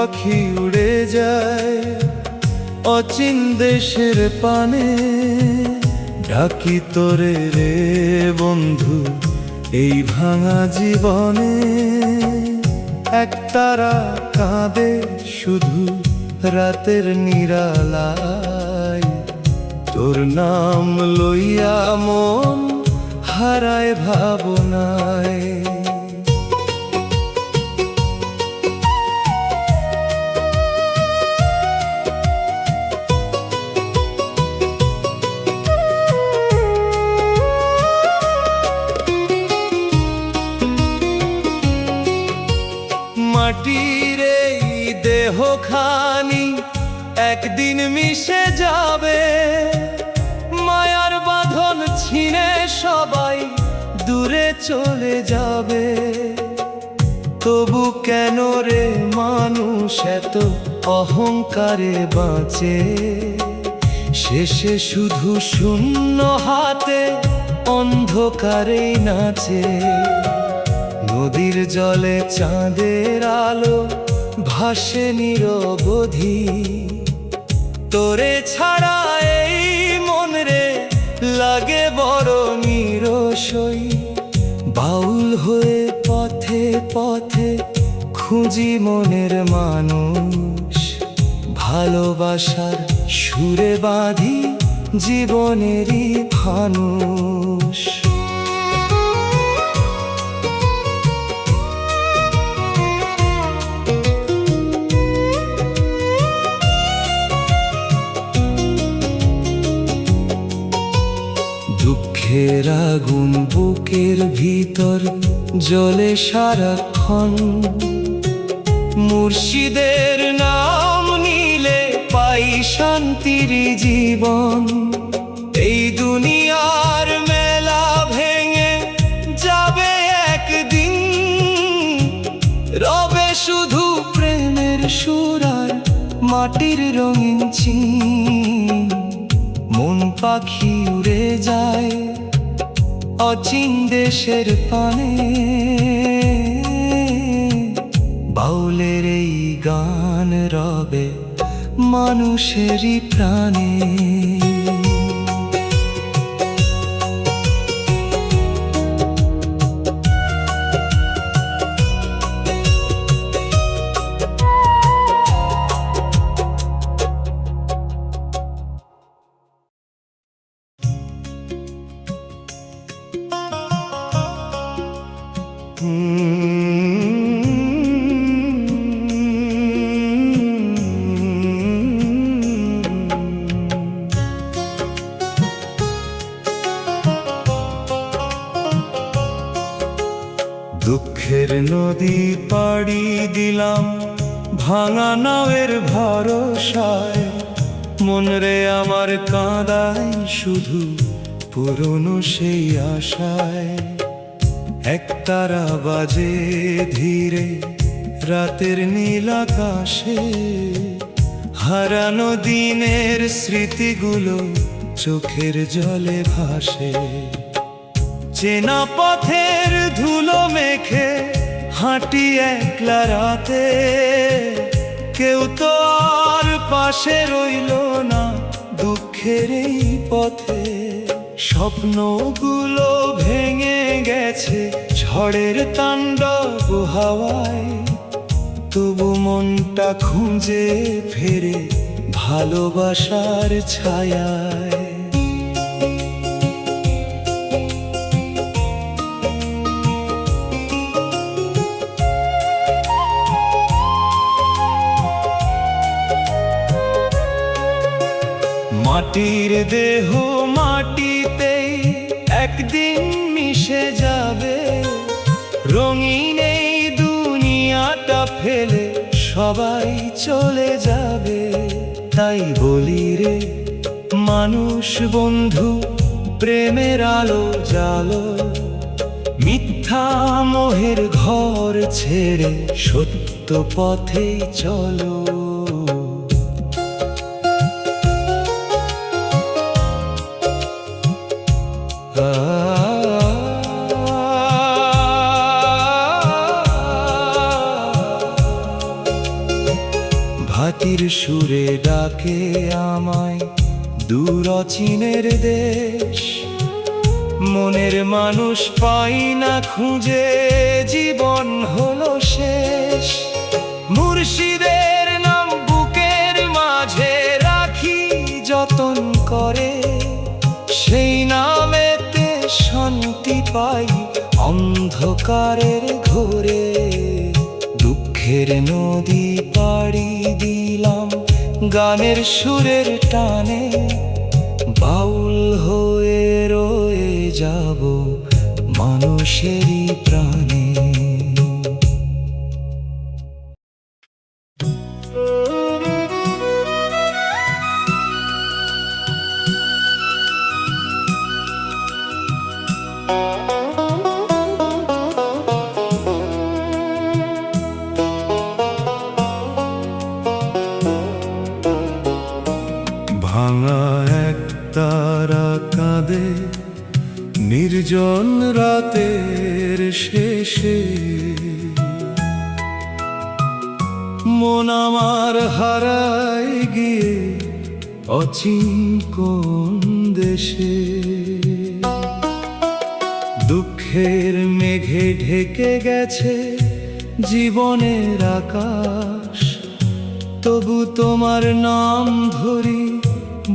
পাখি উড়ে যায় অচিন দেশের পানে। ডাকি তোরে রে বন্ধু এই ভাঙা জীবনে। একতারা কাঁদে শুধু রাতের নিরালায়, তোর নাম লইয়া মন হারায় ভাবনায়। মাটির এই দেহখানি একদিন মিশে যাবে, মায়ার বাঁধন ছিঁড়ে সবাই দূরে চলে যাবে। তবু কেন রে মানুষ এত অহংকারে বাঁচে, শেষে শুধু শূন্য হাতে অন্ধকারেই নাচে। নদীর জলে চাঁদের আলো ভাসে নিরবধি, তোরে ছাড়া এই মন রে লাগে বড় নিরসই। বাউল হয়ে পথে পথে খুঁজি মনের মানুষ, ভালোবাসার সুরে বাঁধি জীবনেরই ফানুষ। দুঃখের আগুন বুকের ভিতর জ্বলে সারাক্ষণ, মুর্শিদের নাম নিলে পাই শান্তির জীবন। এই দুনিয়ার মেলা ভেঙে যাবে একদিন, রবে শুধু প্রেমের সুর আর মাটির রঙিন চিন। মন পাখি উড়ে যায় অচিন দেশের পানে, বাউলের এই গান রবে মানুষেরই প্রাণে। দুঃখের নদী পাড়ি দিলাম ভাঙা নাওয়ের ভরসায়, মন রে আমার কাঁদায় শুধু পুরনো সেই আশায়। একতারা বাজে ধীরে রাতের নীল আকাশে, হারানো দিনের স্মৃতিগুলো চোখের জলে ভাসে। চেনা পথের ধুলো মেখে হাঁটি একলা রাতে, কেউ তো আর পাশে রইল না দুঃখের এই পথে। স্বপ্নগুলো ভেঙে গেছে ঝড়ের তাণ্ডব হাওয়ায়, তবু মনটা খুঁজে ফেরে ভালোবাসার ছায়ায়। মাটির দেহ মাটিতেই একদিন মিশে যাবে, রঙিন এই দুনিয়াটা ফেলে সবাই চলে যাবে। তাই বলি রে মানুষ বন্ধু, প্রেমের আলো জ্বালো, মিথ্যা মোহের ঘর ছেড়ে সত্য পথে চলো। ভাটির সুরে ডাকে আমায় দূর অচিনের দেশ। মনের মানুষ পাই না খুঁজে, জীবন হলো শেষ। মুর্শিদের নাম বুকের মাঝে রাখি যতন করে, সেই নামেতে শান্তি পাই অন্ধকারের ঘোরে। দুঃখের নদী পাড়ি দিলাম গানের সুরের টানে, বাউল হয়ে রয়ে যাব মানুষেরই প্রাণে। ভাঙা এক তারা কাঁদে নির্জন রাতের শেষে, মন আমার হারায় গিয়ে অচিন কোন দেশে। দুঃখের মেঘে ঢেকে গেছে জীবনের আকাশ, তবু তোমার নাম ধরি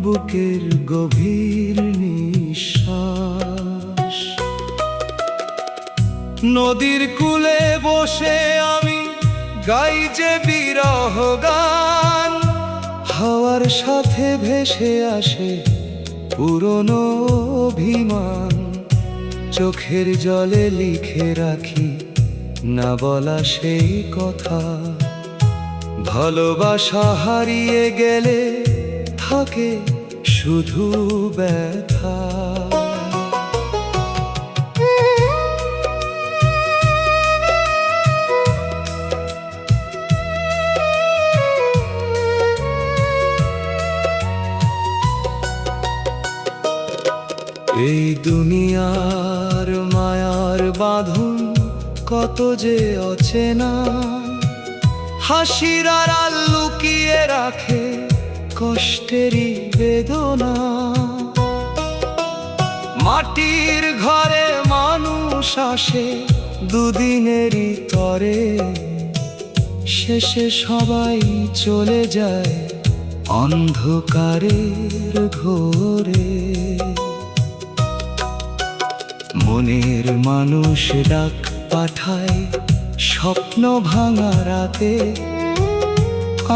বুকের গভীর নিঃশ্বাস। নদীর কূলে বসে আমি গাই যে বিরহ গান, হাওয়ার সাথে ভেসে আসে পুরনো অভিমান। চোখের জলে লিখে রাখি না বলা সেই কথা, ভালোবাসা হারিয়ে গেলে থাকে শুধু ব্যথা। এই দুনিয়ার মায়ার বাঁধন কত যে অচেনা, হাসির আড়াল লুকিয়ে রাখে কষ্টেরই বেদনা। মাটির ঘরে মানুষ আসে দুদিনেরই তরে, শেষে সবাই চলে যায় অন্ধকারের ঘোরে। মনের মানুষ ডাক পাঠায় স্বপ্ন ভাঙা রাতে,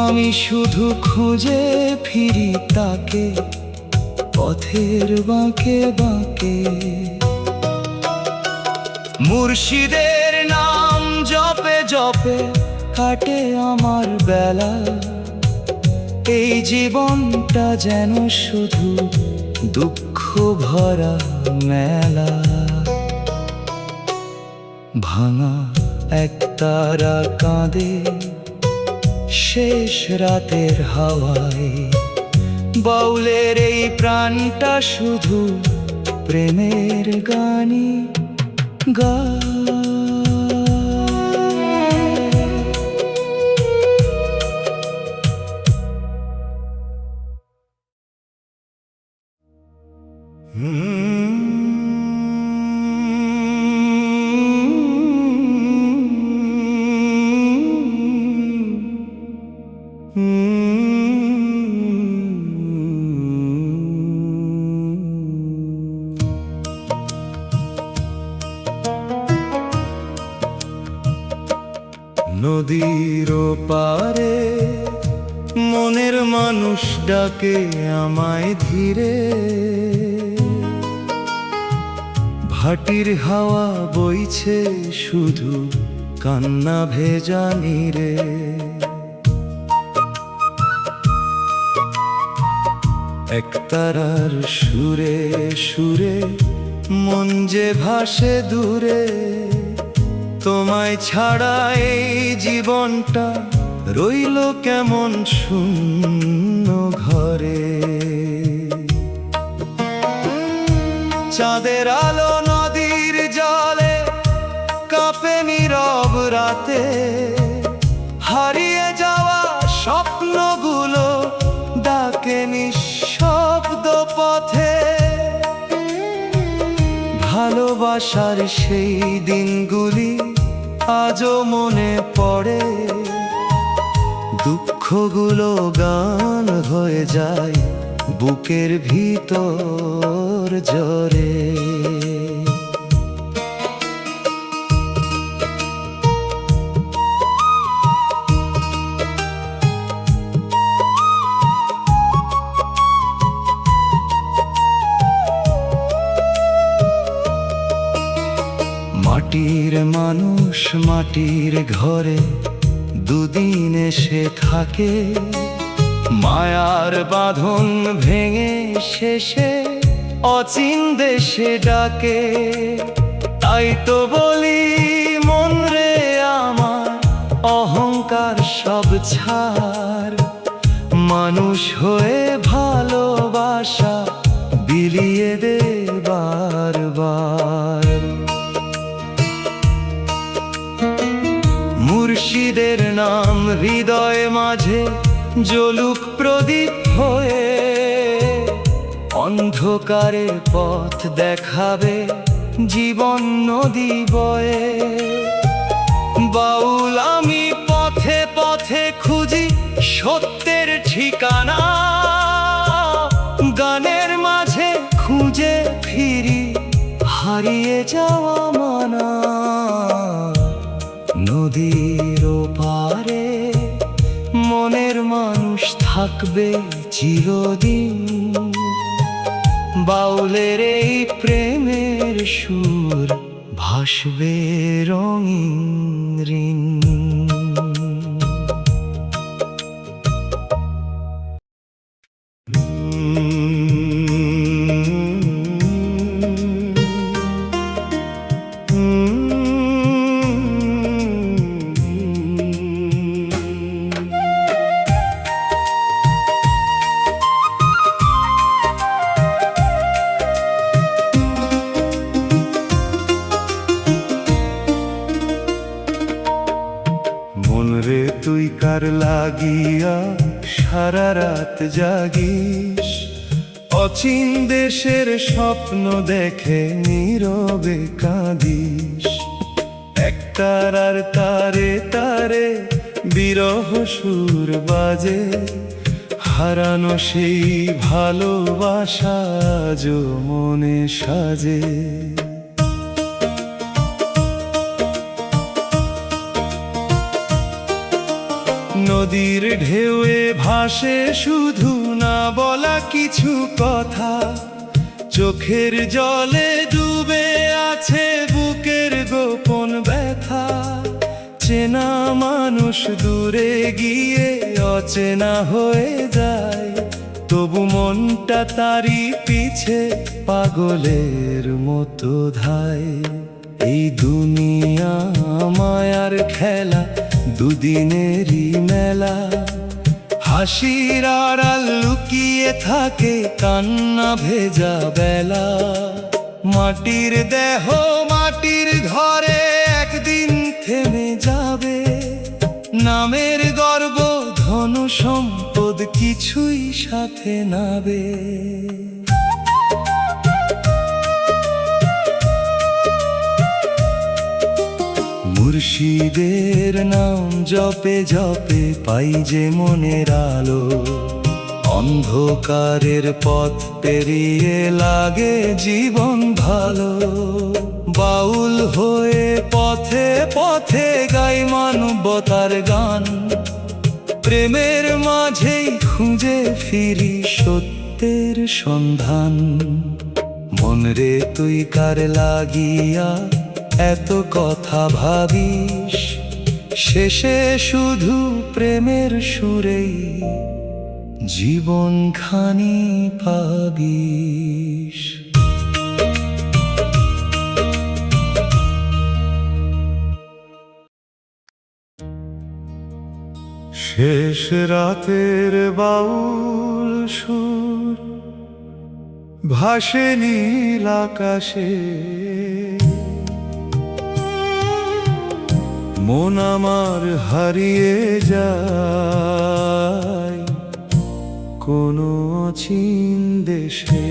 আমি শুধু খুঁজে ফিরি তাকে পথের বাঁকে বাঁকে। মুর্শিদের নাম জপে জপে কাটে আমার বেলা, এই জীবনটা যেন শুধু দুঃখ ভরা মেলা। ভাঙা এক তারা কাঁদে শেষ রাতের হাওয়ায়, বাউলের এই প্রাণটা শুধু প্রেমের গানই গায়। নদীর পারে মনের মানুষ ডাকে আমায় ধীরে, ভাটির হাওয়া বইছে শুধু কান্না ভেজা নীরে। একতারার সুরে সুরে মন যে ভাসে দূরে, তোমায় ছাড়া এই জীবনটা রইল কেমন শূন্য ঘরে। চাঁদের আলো নদীর জলে কাঁপে নীরব রাতে, হারিয়ে যাওয়া স্বপ্ন ভালোবাসার সেই দিনগুলি আজও মনে পড়ে, দুঃখগুলো গান হয়ে যায় বুকের ভিতর জরে। মাটির মানুষ মাটির ঘরে দুদিন এসে থাকে, মায়ার বাঁধন ভেঙে শেষে অচিন দেশে ডাকে। তাই তো বলি মন রে আমার, অহংকার সব ছাড়, মানুষ হয়ে ভালোবাসা বিলিয়ে দে বারবার। মুর্শিদের নাম হৃদয় মাঝে জ্বলুক প্রদীপ হয়ে, অন্ধকারে পথ দেখাবে জীবন নদী বয়ে। বাউল আমি পথে পথে খুঁজি সত্যের ঠিকানা, গানের মাঝে খুঁজে ফিরি হারিয়ে যাওয়া মানা। নদীর ওপারে মনের মানুষ থাকবে চিরদিন, বাউলের এই প্রেমের সুর ভাসবে রঙিন ঋণ। মনরে তুই কার লাগিয়া সারা রাত জাগিস, অচিন দেশের স্বপ্ন দেখে নীরবে কাঁদিস। একতারার তারে তারে বিরহ সুর বাজে, হারানো সেই ভালোবাসা আজও মনে সাজে। নদীর ঢেউয়ে ভাসে শুধু না বলা কিছু কথা, চোখের জলে ডুবে আছে বুকের গোপন ব্যথা। চেনা মানুষ দূরে গিয়ে অচেনা হয়ে যায়, তবু মনটা তারই পিছে পাগলের মতো ধায়। এই দুনিয়া মায়ার খেলা, দুদিনেরই মেলা, হাসির আড়াল লুকিয়ে থাকে কান্না ভেজা বেলা। মাটির দেহ মাটির ঘরে একদিন থেমে যাবে, নামের গর্ব ধন সম্পদ কিছুই সাথে নাবে। মুর্শিদের নাম জপে জপে পাই যে মনের আলো, অন্ধকারের পথ পেরিয়ে লাগে জীবন ভালো। বাউল হয়ে পথে পথে গাই মানবতার গান, প্রেমের মাঝেই খুঁজে ফিরি সত্যের সন্ধান। মনরে তুই কার লাগিয়া এত কথা ভাবিস, শেষে শুধু প্রেমের সুরেই জীবন খানি পাবিস। শেষ রাতের বাউল সুর ভাসে নীল আকাশে, মন আমার হারিয়ে যায় কোনো অচিন দেশে।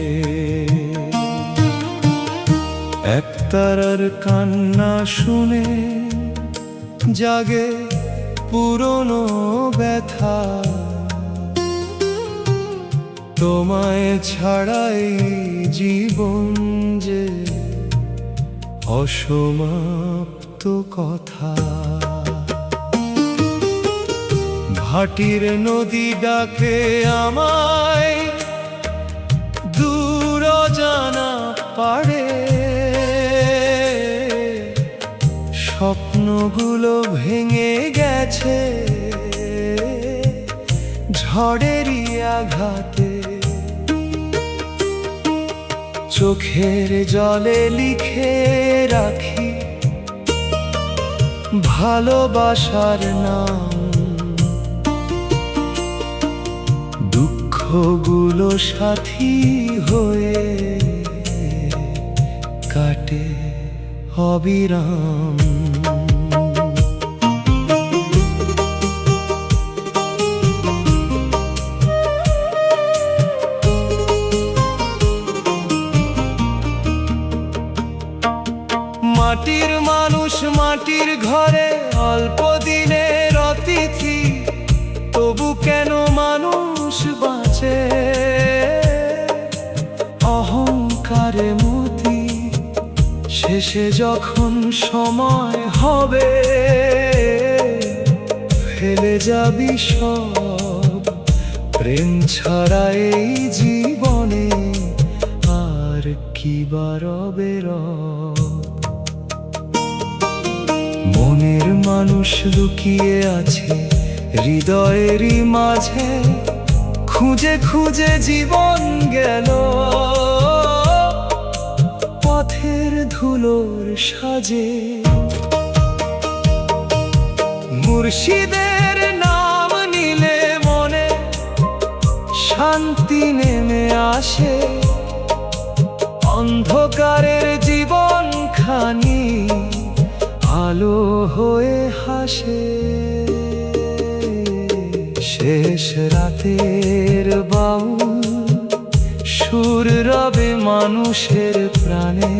এক একতারার কান্না শুনে জাগে পুরনো ব্যথা, তোমায় ছাড়াই জীবন যে অসমাপ্ত কথা। ভাটির নদী ডাকে আমায় দূর অজানা পাড়ে, স্বপ্নগুলো ভেঙে গেছে ঝড়েরই আঘাতে। চোখের জলে লিখে রাখি ভালোবাসার নাম, দুঃখগুলো সাথী হয়ে কাটে অবিরাম। মাটির মানুষ মাটির ঘরে অল্প দিনের অতিথি, তবু কেন মানুষ বাঁচে অহংকারে মতি। শেষে যখন সময় হবে ফেলে যাবি সব, প্রেম ছাড়া এই জীবনে আর কি বা রবে রব। মনের মানুষ লুকিয়ে আছে হৃদয়েরই মাঝে, খুঁজে খুঁজে জীবন গেল পথের ধুলোর সাজে। মুর্শিদের নাম নিলে মনে শান্তি নেমে আসে, অন্ধকারের জীবন খানি আলো হয়ে হাসে। শেষ রাতের বাউল সুর রবে মানুষের প্রাণে,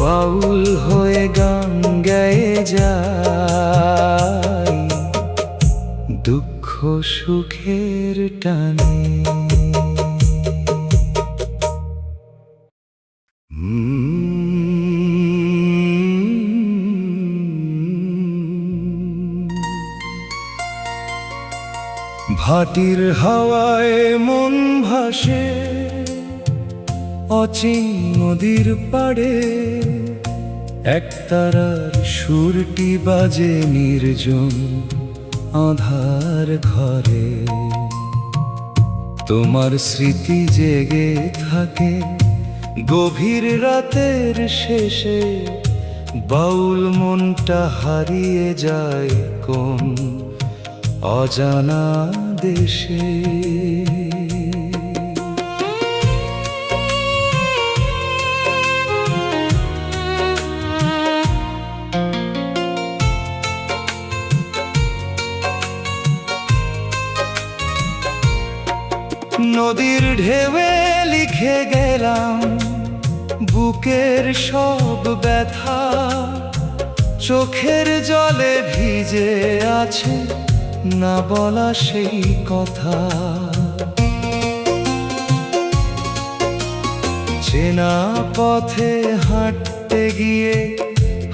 বাউল হয়ে গান গেয়ে যায় দুঃখ সুখের টানে। ভাটির হাওয়ায় মন ভাসে অচিন নদীর পাড়ে, একতারার সুরটি বাজে নির্জন আঁধার ঘরে। তোমার স্মৃতি জেগে থাকে গভীর রাতের শেষে, বাউল মনটা হারিয়ে যায় কোন অজানা দেশে। নদীর ঢেউয়ে লিখে গেলাম বুকের সব ব্যথা, চোখের জলে ভিজে আছে না বলা সেই কথা। চেনা পথে হাঁটতে গিয়ে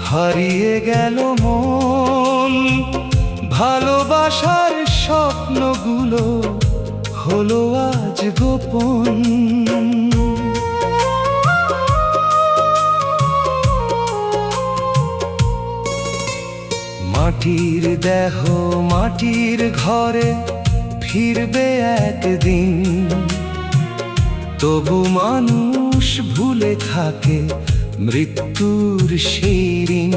হারিয়ে গেল মন, ভালোবাসার স্বপ্নগুলো হলো আজ গোপন। মাটির দেহ মাটির ঘরে ফিরবে একদিন, তবু মানুষ ভুলে থাকে মৃত্যুর সেই ঋণ।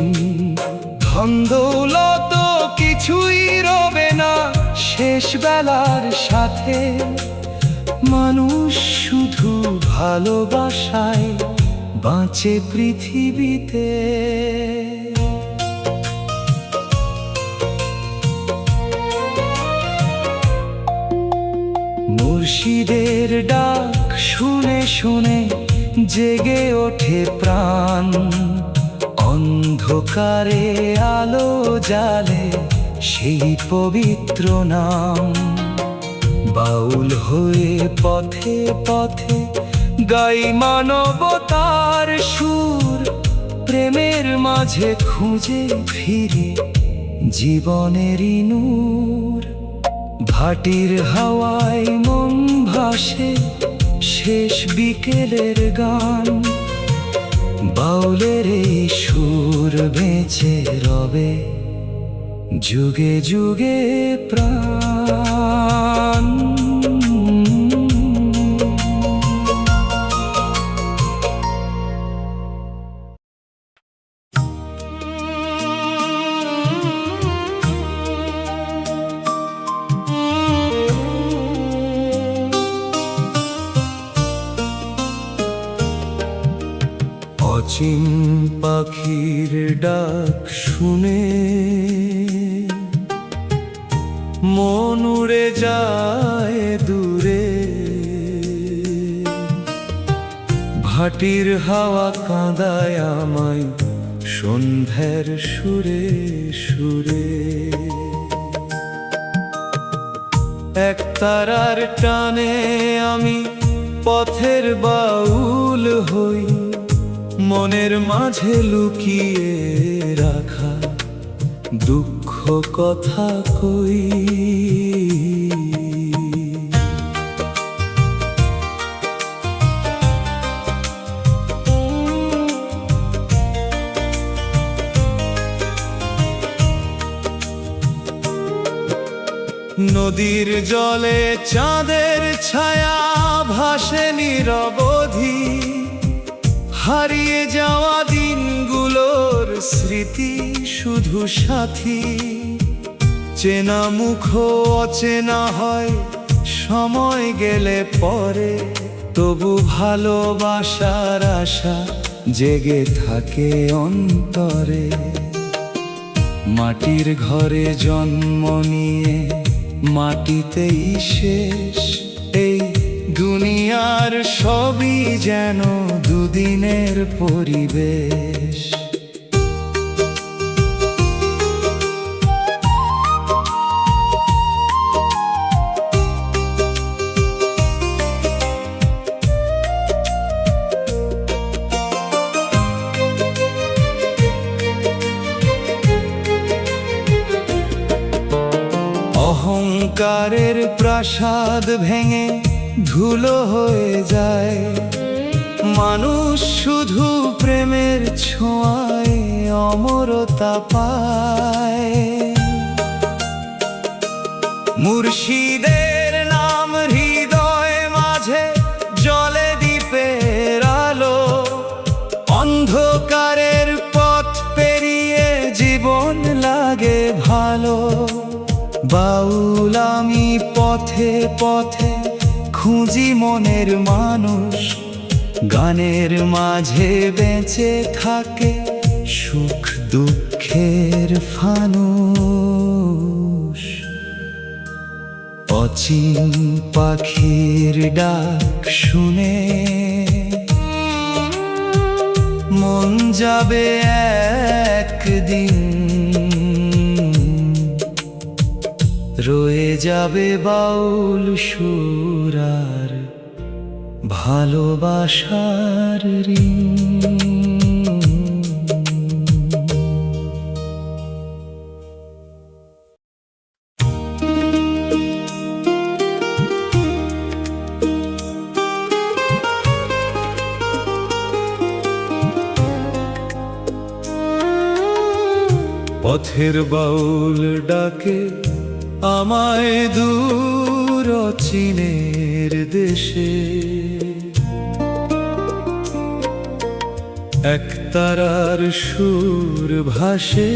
ধন দৌলত কিছুই রবে না শেষ বেলার সাথে, মানুষ শুধু ভালোবাসায় বাঁচে পৃথিবীতে। মুর্শিদের ডাক শুনে শুনে জেগে ওঠে প্রাণ, অন্ধকারে আলো জালে সেই পবিত্র নাম। বাউল হয়ে পথে পথে গাই মানবতার সুর, প্রেমের মাঝে খুঁজে ফিরে জীবনেরই নূর। ভাটির হাওয়ায় মন ভাসে শেষ বিকেলের গান, বাউলের এই সুর বেঁচে রবে যুগে যুগে প্রাণ। অচিন পাখির ডাক শুনে মন উড়ে যায় দূরে, ভাটির হাওয়া কাঁদায় আমায় সন্ধ্যার সুরে সুরে। এক তারার টানে আমি পথের বাউল হই, মনের মাঝে লুকিয়ে রাখা দুঃখ কথা কই। নদীর জলে চাঁদের ছায়া ভাসে নিরবধি, হারিয়ে যাওয়া দিনগুলোর স্মৃতি শুধু সাথী। চেনা মুখ অচেনা হয় সময় গেলে পরে, তবু ভালোবাসার আশা জেগে থাকে অন্তরে। মাটির ঘরে জন্ম নিয়ে মাটিতেই শেষ, এই দুনিয়ার সবই যেন দুদিনের পরিবেশ। অহংকারের প্রাসাদ ভেঙে ধুলো হয়ে যায়, মানুষ শুধু প্রেমের ছোঁয়ায় অমরতা পায়। মুর্শিদের নাম হৃদয় মাঝে জলে দ্বীপের আলো, অন্ধকারের পথ পেরিয়ে জীবন লাগে ভালো। বাউল আমি পথে পথে খুঁজি মনের মানুষ, গানের মাঝে বেঁচে থাকে সুখ দুঃখের ফানুষ। অচিন পাখির ডাক শুনে মন যাবে একদিন, রয়ে যাবে বাউল সুর আর ভালোবাসার ঋণ। পথের বাউল ডাকে আমায় দূর অচিনের দেশে, এক তারার সুর ভাসে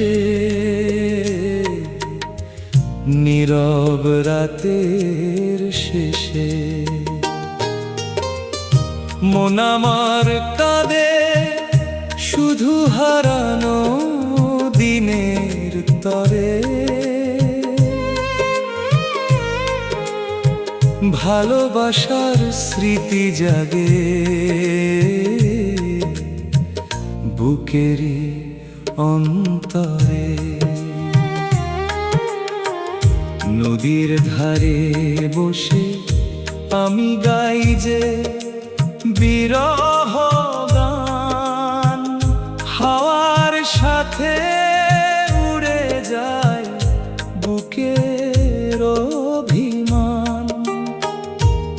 নীরব রাতের শেষে। মন আমার কাঁদে শুধু হারানো দিনের তরে, ভালোবাসার স্মৃতি জাগে বুকেরই অন্তরে। নদীর ধারে বসে আমি গাই যে বিরহ গান, হাওয়ার সাথে উড়ে যায় বুকের অভিমান।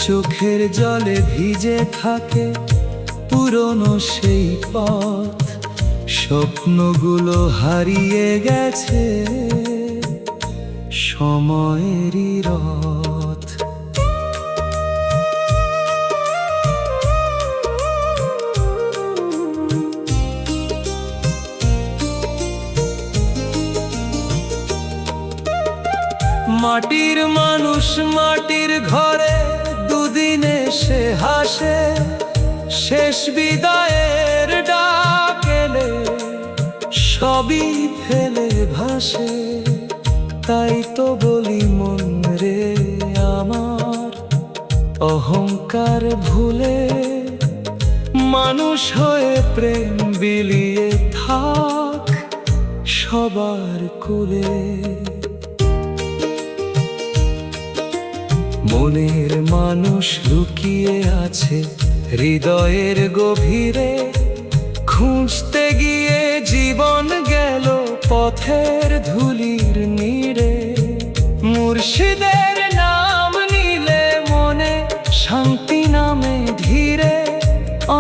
চোখের জলে ভিজে থাকে পুরনো সেই পথ, স্বপ্নগুলো হারিয়ে গেছে সময়েরই রথ। মাটির মানুষ মাটির ঘরে দুদিন এসে হাসে, শেষ বিদায়ের ডাক এলে সবই ফেলে ভাসে। তাই তো বলি মন রে আমার, অহংকার ভুলে মানুষ হয়ে প্রেম বিলিয়ে থাক সবার কোলে। মনের মানুষ লুকিয়ে আছে হৃদয়ের গভীরে, খুঁজতে গিয়ে জীবন গেল পথের ধুলির নীড়ে। মুর্শিদের নাম নিলে মনে শান্তি নামে ধীরে,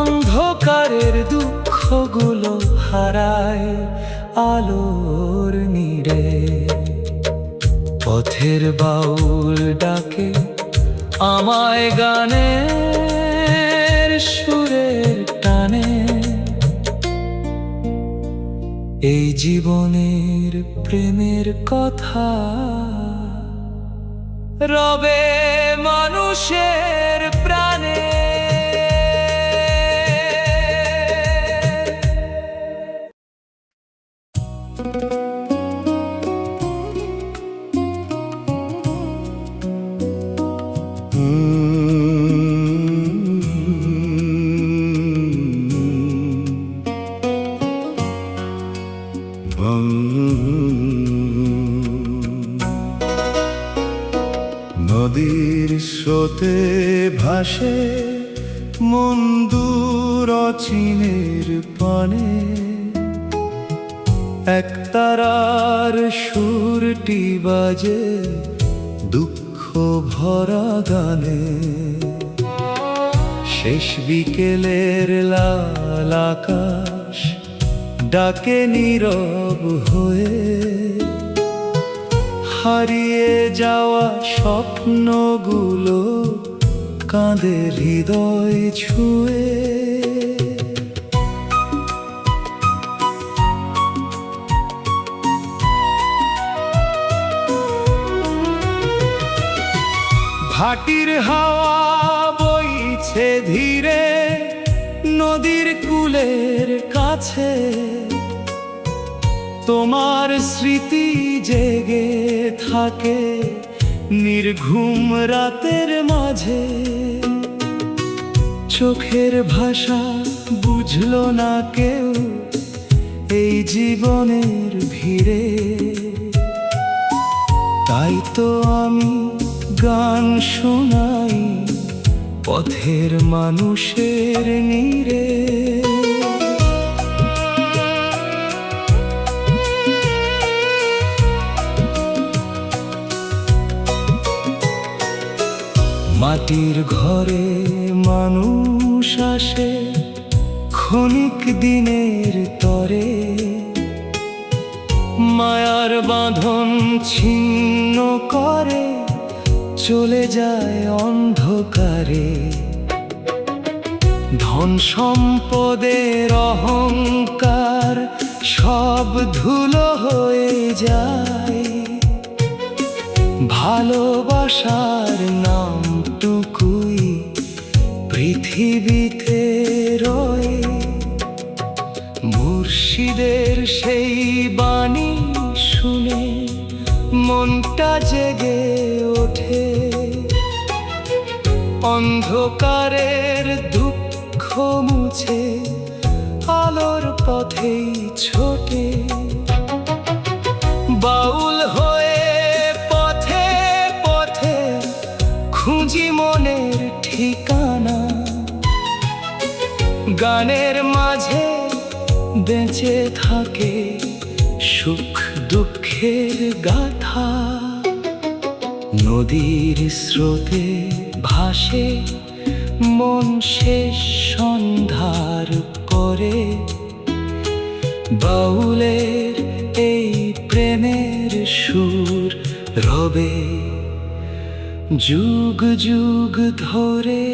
অন্ধকারের দুঃখগুলো হারায় আলোর নীড়ে। পথের বাউল ডাকে আমায় গানের সুরের টানে, এই জীবনের প্রেমের কথা রবে মানুষের প্রাণে। নদীর স্রোতে ভাসে মন দূর অচিনের পানে, একতারার সুরটি বাজে দুঃখ ভরা গানে। শেষ বিকেলের লাল আকাশ ডাকে নীরব হয়ে, হারিয়ে যাওয়া স্বপ্নগুলো কাঁদে হৃদয় ছুঁয়ে। ভাটির হাওয়া বইছে ধীরে নদীর কূলের কাছে, তোমার স্মৃতি জেগে থাকে নির্ঘুম রাতের মাঝে। চোখের ভাষা বুঝলো না কেউ এই জীবনের ভিড়ে, তাই তো আমি গান শোনাই পথের মানুষের নীড়ে। মাটির ঘরে মানুষ আসে ক্ষণিক দিনের তরে, মায়ার বাঁধন ছিন্ন করে চলে যায় অন্ধকারে। ধন সম্পদের অহংকার সব ধুলো হয়ে যায়, ভালোবাসার নামটুকুই পৃথিবীতে রয়ে। মুর্শিদের সেই বাণী শুনে মনটা জেগে ওঠে, অন্ধকারের দুঃখ মুছে আলোর পথেই ছোটে। বাউল হয়ে পথে পথে খুঁজি মনের ঠিকানা, গানের মাঝে বেঁচে থাকে সুখ দুঃখের গাথা। নদীর স্রোতে ভাসে মন শেষ সন্ধ্যার পরে, বাউলের এই প্রেমের সুর রবে যুগ যুগ ধরে।